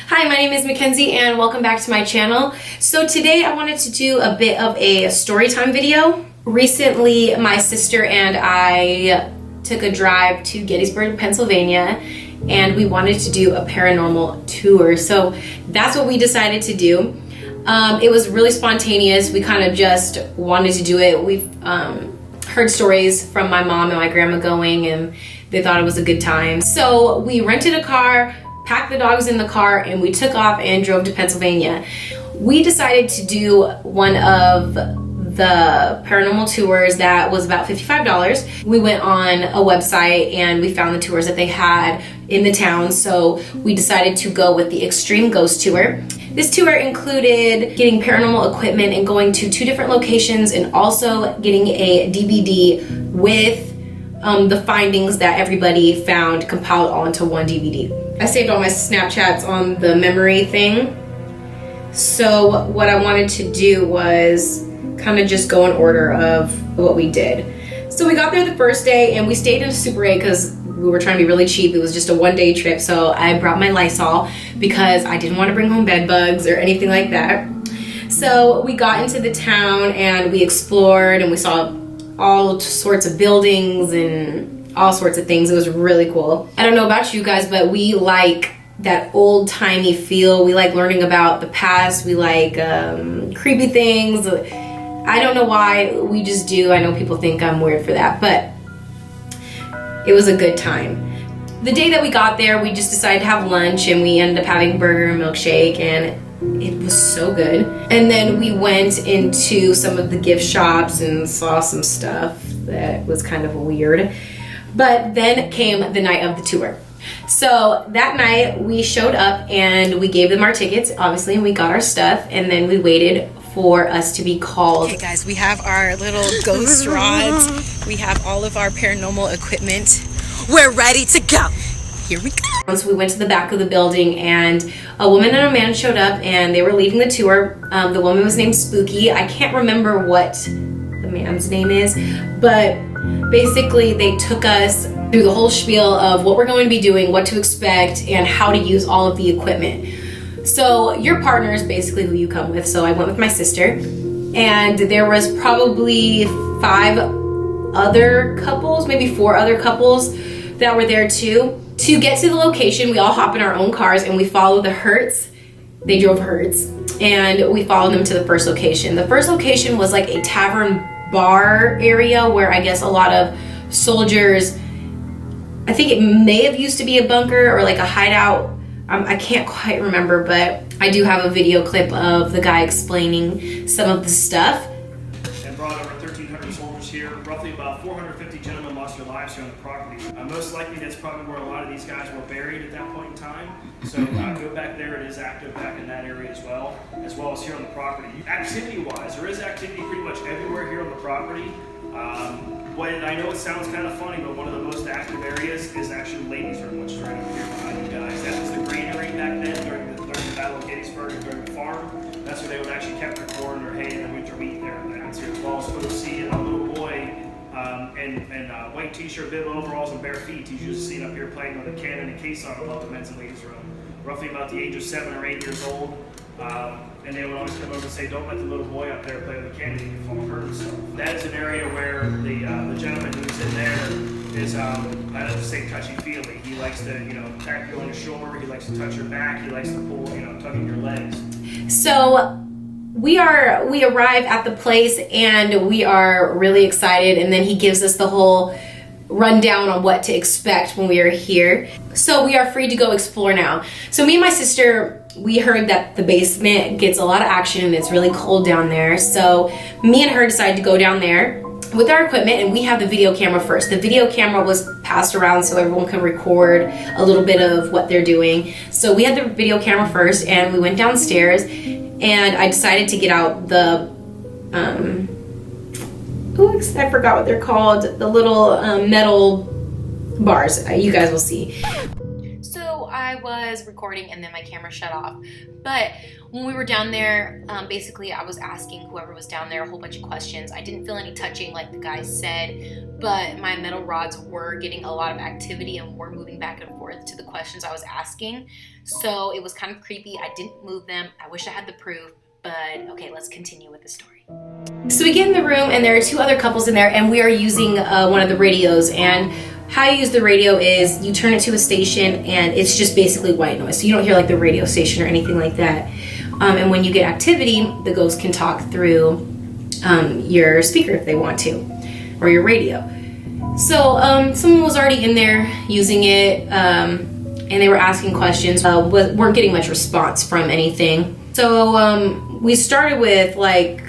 Hi, my name is Mackenzie and welcome back to my channel. So today I wanted to do a bit of a story time video. Recently, my sister and I took a drive to Gettysburg, Pennsylvania, and we wanted to do a paranormal tour. So that's what we decided to do. It was really spontaneous. We kind of just wanted to do it. We've heard stories from my mom and my grandma going, and they thought it was a good time. So we rented a car, packed the dogs in the car, and we took off and drove to Pennsylvania. We decided to do one of the paranormal tours that was about $55. We went on a website and we found the tours that they had in the town, so we decided to go with the Extreme Ghost Tour. This tour included getting paranormal equipment and going to 2 different locations, and also getting a DVD with the findings that everybody found compiled all into one DVD. I saved all my Snapchats on the memory thing. So what I wanted to do was kind of just go in order of what we did. So we got there the first day and we stayed in a Super 8 because we were trying to be really cheap. It was just a one-day trip, so I brought my Lysol because I didn't want to bring home bed bugs or anything like that. So we got into the town and we explored and we saw all sorts of buildings and all sorts of things. It was really cool. I don't know about you guys, but we like that old-timey feel. We like learning about the past. We like creepy things. I don't know why, we just do. I know people think I'm weird for that, but it was a good time. The day that we got there, we just decided to have lunch, and we ended up having burger and milkshake, and it was so good. And then we went into some of the gift shops and saw some stuff that was kind of weird. But then came the night of the tour. So that night we showed up and we gave them our tickets, obviously, and we got our stuff, and then we waited for us to be called. Okay guys, we have our little ghost rods. We have all of our paranormal equipment. We're ready to go. Here we go. So we went to the back of the building and a woman and a man showed up and they were leading the tour. The woman was named Spooky. I can't remember what the man's name is, but basically they took us through the whole spiel of what we're going to be doing, what to expect, and how to use all of the equipment. So your partner is basically who you come with. So I went with my sister, and there was probably 5 other couples, maybe 4 other couples that were there too. To get to the location, we all hop in our own cars and we follow the Hertz. They drove Hertz, and we followed them to the first location. The first location was like a tavern bar area where I guess a lot of soldiers, I think it may have used to be a bunker or like a hideout. I can't quite remember, but I do have a video clip of the guy explaining some of the stuff. And brought over 1,300 soldiers here. Roughly about 450 gentlemen lost their lives here on the property. Most likely that's probably where a lot of these guys were buried at that point in time. So go back there, it is active back in that area as well as here on the property. Activity-wise, there is activity pretty much everywhere here on the property. I know it sounds kind of funny, but one of the most active areas is actually the ladies' room, which is right up here behind you guys. That was the granary back then during the Battle of Gettysburg and during the farm. That's where they would actually keep their corn, their hay, and their winter wheat there. That's here as well as see a little boy in white t-shirt, bib overalls, and bare feet. He's usually seen up here playing with a cannon and case on above the men's and ladies' room. Roughly about the age of 7 or 8 years old. And they would always come over and say, don't let the little boy up there play with the candy, you can fall hurt. So that is an area where the gentleman who's in there is, I don't have to say touchy-feely. He likes to, tap you on your shoulder, he likes to touch your back, he likes to pull, tugging your legs. So we arrive at the place and we are really excited, and then he gives us the whole rundown on what to expect when we are here. So we are free to go explore now. So me and my sister, we heard that the basement gets a lot of action and it's really cold down there. So me and her decided to go down there with our equipment, and we have the video camera first. The video camera was passed around so everyone can record a little bit of what they're doing. So we had the video camera first and we went downstairs, and I decided to get out the I forgot what they're called, the little metal bars. You guys will see. So I I was recording and then my camera shut off. But when we were down there, basically I was asking whoever was down there a whole bunch of questions. I didn't feel any touching like the guy said, but my metal rods were getting a lot of activity and were moving back and forth to the questions I was asking. So it was kind of creepy. I didn't move them. I wish I had the proof, but okay, let's continue with the story. So we get in the room and there are two other couples in there, and we are using one of the radios. And how you use the radio is you turn it to a station and it's just basically white noise. So you don't hear like the radio station or anything like that. And when you get activity, the ghost can talk through your speaker if they want to, or your radio. So someone was already in there using it, and they were asking questions, weren't getting much response from anything. So we started with like,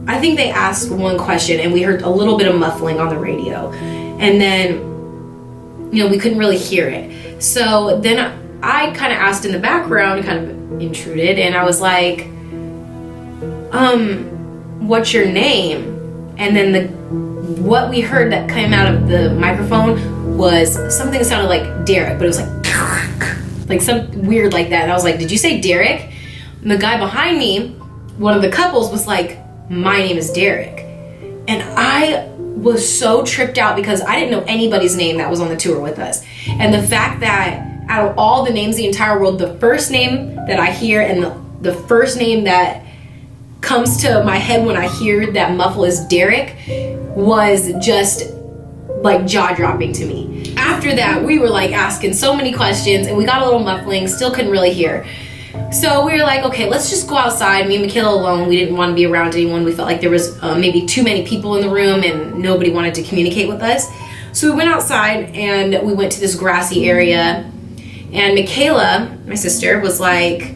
I think they asked one question and we heard a little bit of muffling on the radio. And then, you know, we couldn't really hear it. So then I kind of asked in the background, kind of intruded, and I was like, what's your name? And then what we heard that came out of the microphone was something that sounded like Derek, but it was like something weird like that. And I was like, did you say Derek? And the guy behind me, one of the couples, was like, my name is Derek. And I was so tripped out because I didn't know anybody's name that was on the tour with us. And the fact that out of all the names in the entire world, the first name that I hear and the first name that comes to my head when I hear that muffle is Derek was just like jaw-dropping to me. After that, we were like asking so many questions and we got a little muffling, still couldn't really hear. So we were like, okay, let's just go outside. Me and Michaela alone. We didn't want to be around anyone. We felt like there was maybe too many people in the room and nobody wanted to communicate with us. So we went outside and we went to this grassy area. And Michaela, my sister, was like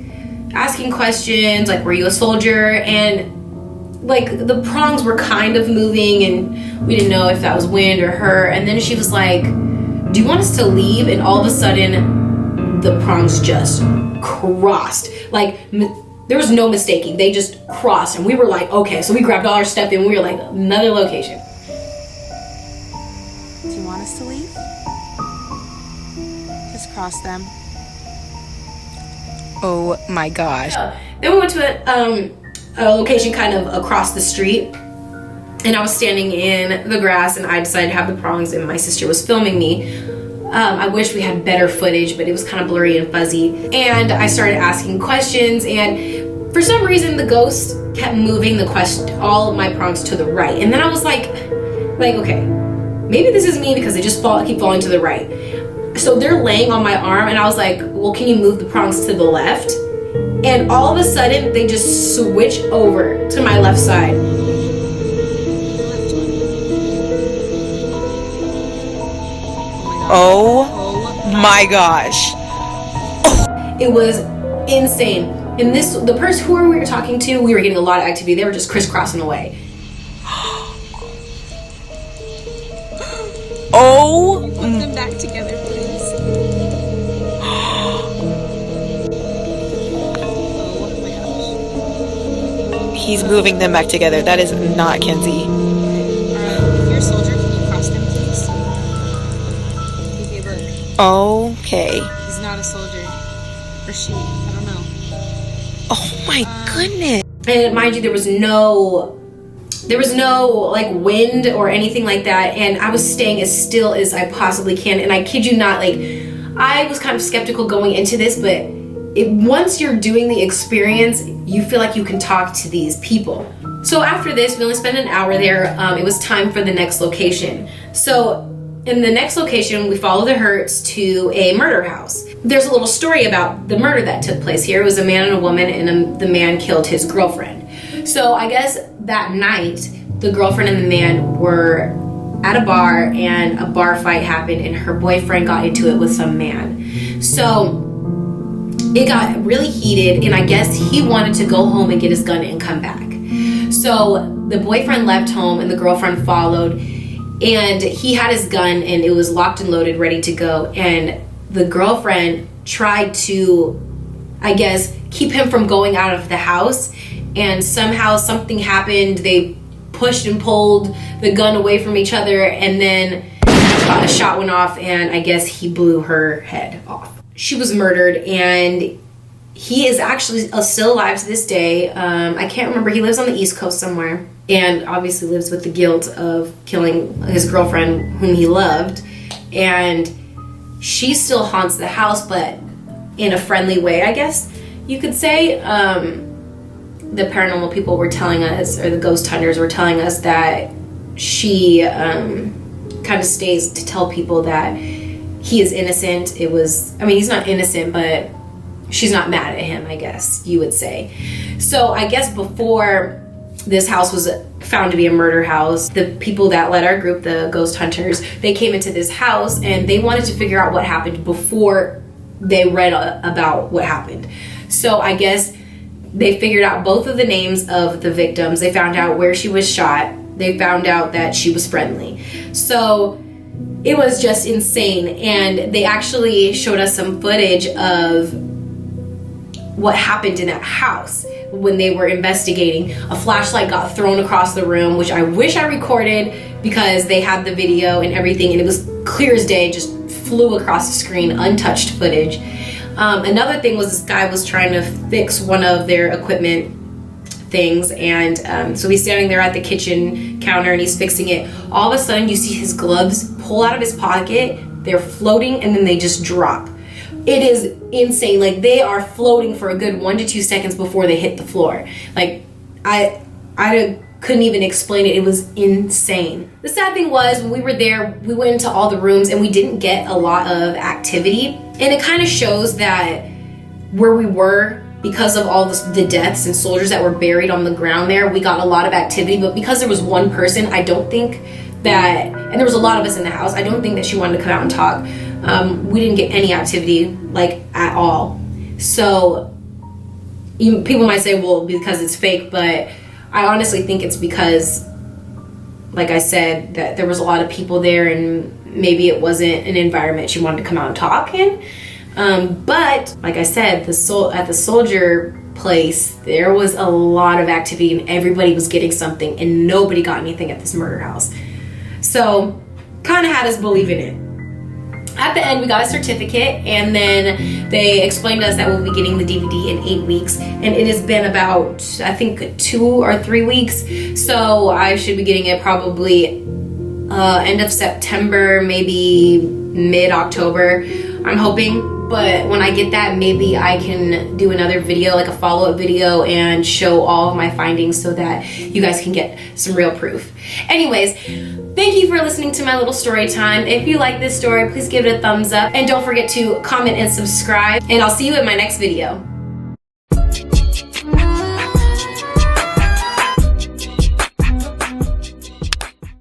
asking questions, like, were you a soldier? And like the prongs were kind of moving and we didn't know if that was wind or her. And then she was like, do you want us to leave? And all of a sudden the prongs just crossed. Like there was no mistaking. They just crossed and we were like, okay. So we grabbed all our stuff and we were like, another location. Do you want us to leave? Just cross them. Oh my gosh. Then we went to a location kind of across the street, and I was standing in the grass and I decided to have the prongs and my sister was filming me. I wish we had better footage, but it was kind of blurry and fuzzy. And I started asking questions, and for some reason the ghost kept moving all of my prongs to the right. And then I was like, okay, maybe this is me because they just keep falling to the right. So they're laying on my arm, and I was like, well, can you move the prongs to the left? And all of a sudden they just switch over to my left side. Oh my gosh. It was insane. And the person who we were talking to, we were getting a lot of activity. They were just crisscrossing away. Oh. Put them back together, please. Oh my gosh. He's moving them back together. That is not Kenzie. If you're a soldier, can you cross them, please? If you were. Okay. He's not a soldier. Or she. I don't know. Oh my goodness. And mind you, there was no like wind or anything like that, and I was staying as still as I possibly can. And I kid you not, like I was kind of skeptical going into this, but once you're doing the experience, you feel like you can talk to these people. So after this, we only spent an hour there. It was time for the next location. So in the next location, we follow the Hertz to a murder house. There's a little story about the murder that took place here. It was a man and a woman, and the man killed his girlfriend. So I guess that night, the girlfriend and the man were at a bar, and a bar fight happened, and her boyfriend got into it with some man. So it got really heated, and I guess he wanted to go home and get his gun and come back. So the boyfriend left home and the girlfriend followed, and he had his gun and it was locked and loaded, ready to go. And the girlfriend tried to, I guess, keep him from going out of the house, and somehow something happened. They pushed and pulled the gun away from each other, and then a shot went off, and I guess he blew her head off. she was murdered, and he is actually still alive to this day. I can't remember. He lives on the East Coast somewhere, and obviously lives with the guilt of killing his girlfriend whom he loved. And she still haunts the house, but in a friendly way, I guess you could say. The paranormal people were telling us, or the ghost hunters were telling us, that she kind of stays to tell people that he is innocent. It was, I mean, he's not innocent, but she's not mad at him, I guess you would say. So I guess before this house was found to be a murder house, the people that led our group, the ghost hunters, they came into this house and they wanted to figure out what happened before they read about what happened. So I guess they figured out both of the names of the victims. They found out where she was shot. They found out that she was friendly. So it was just insane. And they actually showed us some footage of what happened in that house when they were investigating. A flashlight got thrown across the room, which I wish I recorded, because they had the video and everything, and it was clear as day, just flew across the screen, untouched footage. Another thing was, this guy was trying to fix one of their equipment things, and so he's standing there at the kitchen counter and he's fixing it. All of a sudden you see his gloves pull out of his pocket, they're floating, and then they just drop. It is insane. Like, they are floating for a good 1 to 2 seconds before they hit the floor. Like, I couldn't even explain it. It was insane. The sad thing was, when we were there, we went into all the rooms and we didn't get a lot of activity. And it kind of shows that where we were, because of all the deaths and soldiers that were buried on the ground there, we got a lot of activity. But because there was one person, I don't think that, and there was a lot of us in the house, I don't think that she wanted to come out and talk. We didn't get any activity, like, at all. So people might say, well, because it's fake, but I honestly think it's because, like I said, that there was a lot of people there and maybe it wasn't an environment she wanted to come out and talk in. But like I said, at the soldier place, there was a lot of activity and everybody was getting something, and nobody got anything at this murder house. So kind of had us believe in it. At the end, we got a certificate, and then they explained to us that we'll be getting the DVD in 8 weeks, and it has been about, I think, 2 or 3 weeks. So I should be getting it probably end of September, maybe mid-October, I'm hoping. But when I get that, maybe I can do another video, like a follow-up video, and show all of my findings so that you guys can get some real proof. Anyways, thank you for listening to my little story time. If you like this story, please give it a thumbs up, and don't forget to comment and subscribe, and I'll see you in my next video.